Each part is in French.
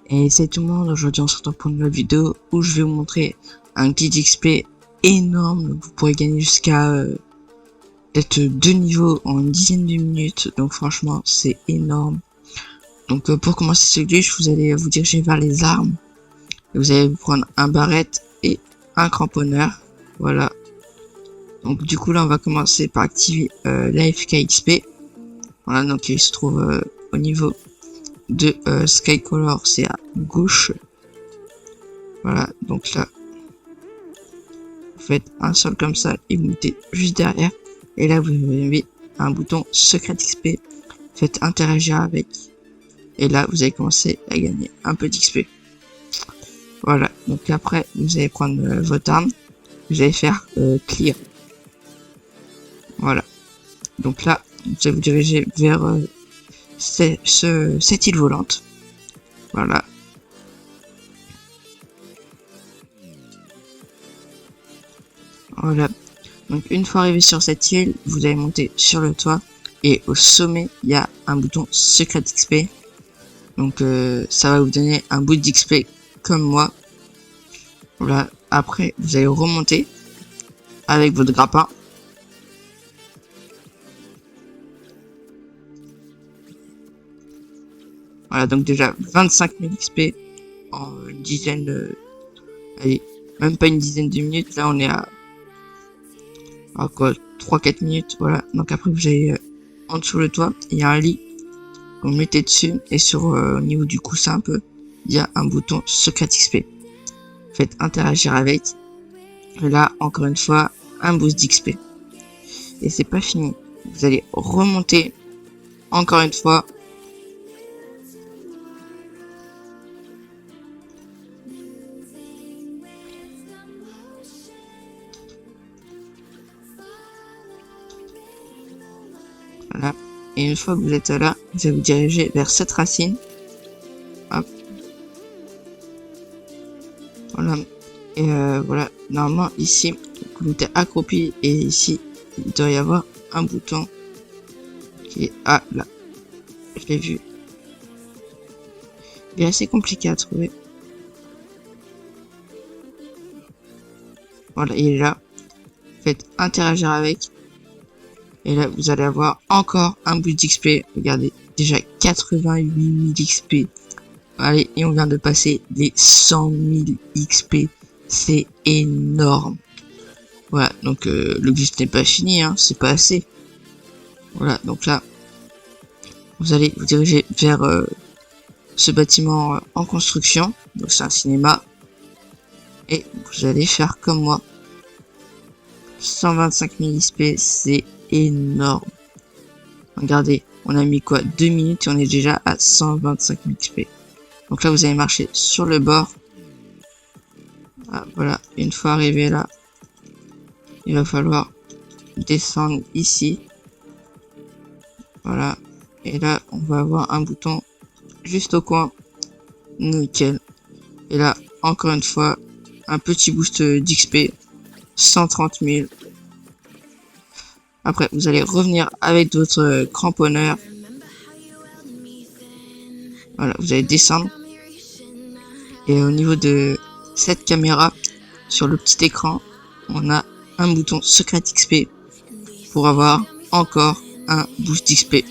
Et c'est tout le monde, aujourd'hui on se retrouve pour une nouvelle vidéo où je vais vous montrer un guide XP énorme. Donc vous pourrez gagner jusqu'à peut-être 2 niveaux en une dizaine de minutes, donc franchement c'est énorme. Donc pour commencer ce glitch, vous allez vous diriger vers les armes, et vous allez vous prendre un barrette et un cramponneur, voilà. Donc du coup là on va commencer par activer l'AFK XP, voilà, donc il se trouve au niveau de Skycolor, c'est à gauche. Voilà, donc là vous faites un sol comme ça et vous mettez juste derrière, et là vous avez un bouton secret XP, faites interagir avec, et là vous allez commencer à gagner un peu d'XP. Voilà, donc après vous allez prendre votre arme, vous allez faire clear. Voilà, donc là vous allez vous diriger vers cette île volante. Voilà. Voilà. Donc une fois arrivé sur cette île, vous allez monter sur le toit, et au sommet il y a un bouton secret XP. Donc ça va vous donner un bout d'XP comme moi. Voilà. Après vous allez remonter avec votre grappin. Voilà, donc déjà 25 000 XP en une dizaine allez, même pas une dizaine de minutes. Là on est à quoi, 3-4 minutes. Voilà, donc après vous allez en dessous le toit, il y a un lit, vous mettez dessus, et sur au niveau du coussin un peu, il y a un bouton secret XP, faites interagir avec, et là encore une fois un boost d'XP. Et c'est pas fini, vous allez remonter encore une fois. Voilà. Et une fois que vous êtes là, vous allez vous diriger vers cette racine. Hop. Voilà. Et voilà. Normalement ici, vous êtes accroupi, et ici, il doit y avoir un bouton qui est là. Je l'ai vu. Il est assez compliqué à trouver. Voilà, il est là. Faites interagir avec. Et là, vous allez avoir encore un boost d'XP. Regardez, déjà 88 000 XP. Allez, et on vient de passer les 100 000 XP. C'est énorme. Voilà, donc le glitch n'est pas fini, hein, c'est pas assez. Voilà, donc là, vous allez vous diriger vers ce bâtiment en construction. Donc c'est un cinéma. Et vous allez faire comme moi. 125 000 XP, c'est énorme. Regardez, on a mis quoi, 2 minutes et on est déjà à 125 000 XP. Donc là vous allez marcher sur le bord. Ah, voilà, une fois arrivé là, il va falloir descendre ici. Voilà, et là on va avoir un bouton juste au coin. Nickel. Et là encore une fois un petit boost d'XP, 130 000. Après, vous allez revenir avec votre cramponneur. Voilà, vous allez descendre. Et au niveau de cette caméra, sur le petit écran, on a un bouton secret XP pour avoir encore un boost d'XP.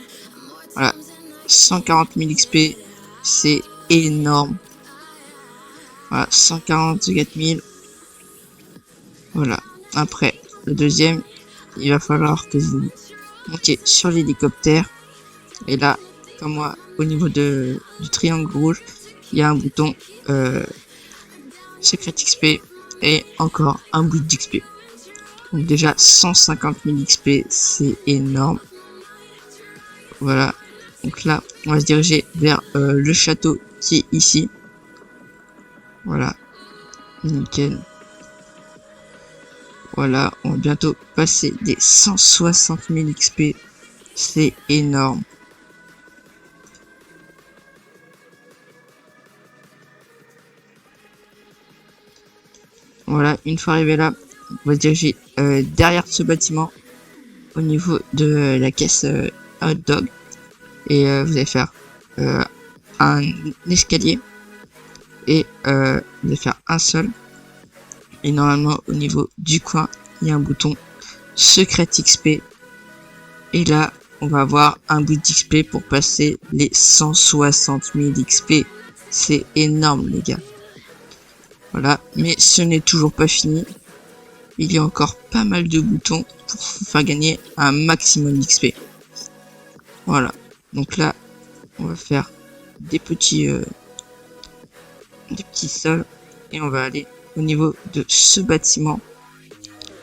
Voilà, 140 000 XP, c'est énorme. Voilà, 144 000. Voilà, après, le deuxième, il va falloir que vous montiez sur l'hélicoptère, et là, comme moi, au niveau du triangle rouge, il y a un bouton secret XP et encore un bout d'XP. Donc déjà 150 000 XP, c'est énorme. Voilà, donc là, on va se diriger vers le château qui est ici. Voilà, nickel. Voilà, on va bientôt passer des 160 000 XP. C'est énorme. Voilà, une fois arrivé là, on va se diriger derrière ce bâtiment, au niveau de la caisse hot dog. Et vous allez faire un escalier. et vous allez faire un seul. Et normalement au niveau du coin, il y a un bouton secret XP. Et là, on va avoir un boost d'XP pour passer les 160 000 XP. C'est énorme les gars. Voilà, mais ce n'est toujours pas fini. Il y a encore pas mal de boutons pour faire gagner un maximum d'XP. Voilà, donc là, on va faire des petits sols et on va aller au niveau de ce bâtiment.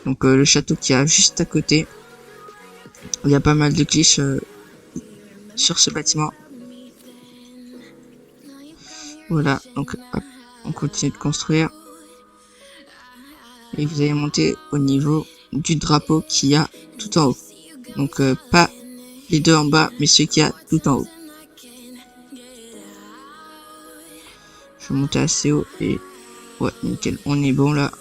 Donc le château qui est juste à côté. Il y a pas mal de clichés sur ce bâtiment. Voilà, donc hop, on continue de construire. Et vous allez monter au niveau du drapeau qu'il y a tout en haut. Donc pas les deux en bas, mais ceux qu'il y a tout en haut. Je vais monter assez haut et ouais, nickel, on est bon là.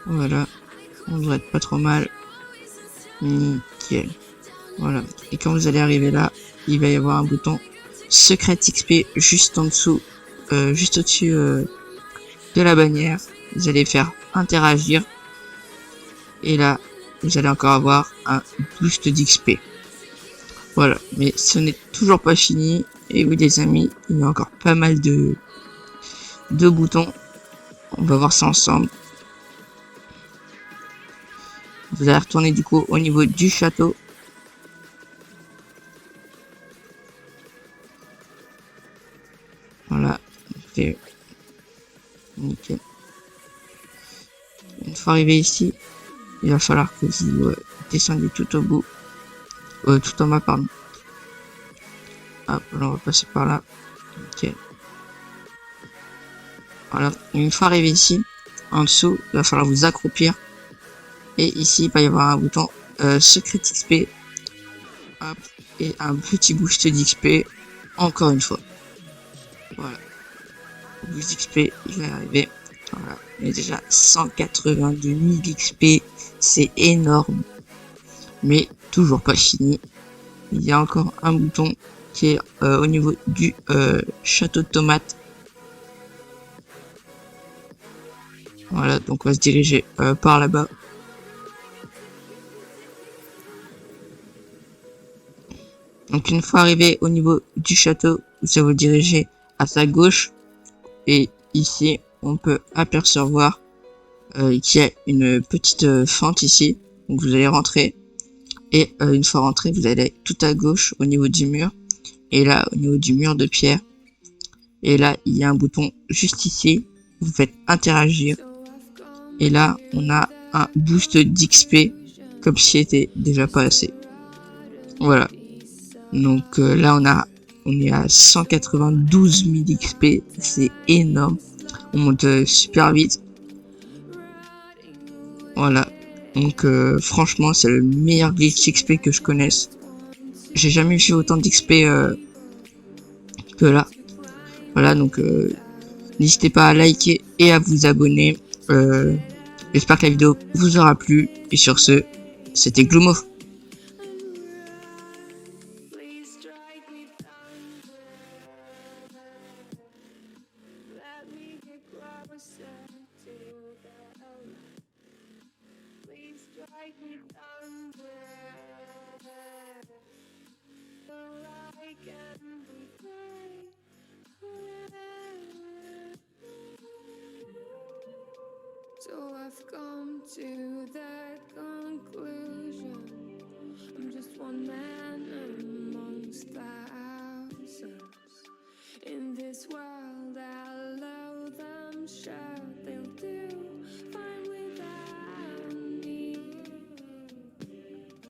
Voilà, on devrait être pas trop mal. Nickel. Voilà, et quand vous allez arriver là, il va y avoir un bouton secret XP juste en dessous, juste au-dessus de la bannière. Vous allez faire interagir et là, vous allez encore avoir un boost d'XP. Voilà, mais ce n'est toujours pas fini. Et oui les amis, il y a encore pas mal de boutons. On va voir ça ensemble. Vous allez retourner du coup au niveau du château. Voilà, c'est nickel. Une fois arrivé ici, il va falloir que vous descendiez tout au bout. Tout en bas, pardon. Hop, là on va passer par là. Ok. Voilà, une fois arrivé ici, en dessous, il va falloir vous accroupir. Et ici, il va y avoir un bouton secret XP. Hop, et un petit boost d'XP. Encore une fois. Voilà. Le boost d'XP, il va arriver. Voilà. On est déjà 182 000 XP. C'est énorme. Mais toujours pas fini. Il y a encore un bouton qui est au niveau du château de tomates. Voilà, donc on va se diriger par là-bas. Donc une fois arrivé au niveau du château, vous allez vous diriger à sa gauche. Et ici, on peut apercevoir qu'il y a une petite fente ici. Donc vous allez rentrer. Et une fois rentré, vous allez tout à gauche au niveau du mur. Et là, au niveau du mur de pierre. Et là, il y a un bouton juste ici. Vous faites interagir. Et là, on a un boost d'XP. Comme si c'était déjà pas assez. Voilà. Donc là, on est à 192 000 XP. C'est énorme. On monte super vite. Voilà. Donc franchement, c'est le meilleur glitch XP que je connaisse. J'ai jamais vu autant d'XP que là. Voilà, donc n'hésitez pas à liker et à vous abonner. J'espère que la vidéo vous aura plu. Et sur ce, c'était Gloomo. So I've come to that conclusion. I'm just one man amongst thousands. In this world, I love them.